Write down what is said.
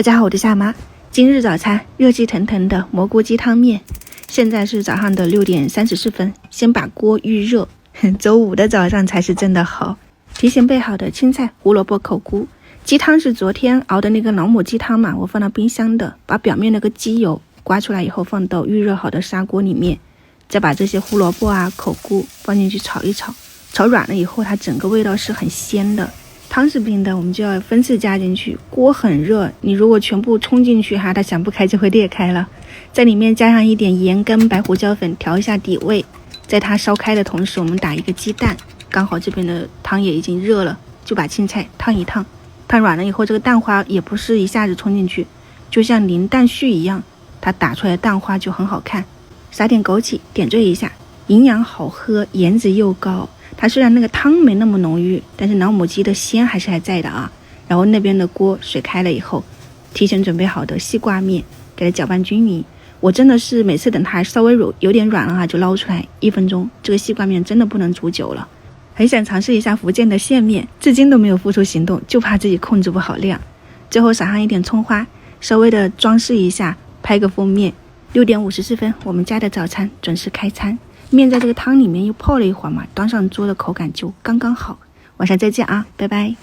大家好，我是夏妈。今日早餐热气腾腾的蘑菇鸡汤面。现在是早上的6点34分，先把锅预热。周五的早上才是真的好。提前备好的青菜、胡萝卜、口菇。鸡汤是昨天熬的那个老母鸡汤嘛，我放到冰箱的，把表面那个鸡油刮出来以后放到预热好的砂锅里面，再把这些胡萝卜啊、口菇放进去炒一炒，炒软了以后它整个味道是很鲜的。汤是冰的，我们就要分次加进去。锅很热，你如果全部冲进去它想不开就会裂开了。在里面加上一点盐跟白胡椒粉调一下底味。在它烧开的同时，我们打一个鸡蛋。刚好这边的汤也已经热了，就把青菜烫一烫，烫软了以后，这个蛋花也不是一下子冲进去，就像淋蛋絮一样，它打出来的蛋花就很好看。撒点枸杞点缀一下，营养好喝，颜值又高。它虽然那个汤没那么浓郁，但是老母鸡的鲜还是还在的啊。然后那边的锅水开了以后，提前准备好的西瓜面给它搅拌均匀。我真的是每次等它稍微有点软了就捞出来1分钟。这个西瓜面真的不能煮久了。很想尝试一下福建的线面，至今都没有付出行动，就怕自己控制不好量。最后撒上一点葱花，稍微的装饰一下，拍个封面。6点54分，我们家的早餐准时开餐。面在这个汤里面又泡了一会儿嘛，端上桌的口感就刚刚好。晚上再见啊，拜拜。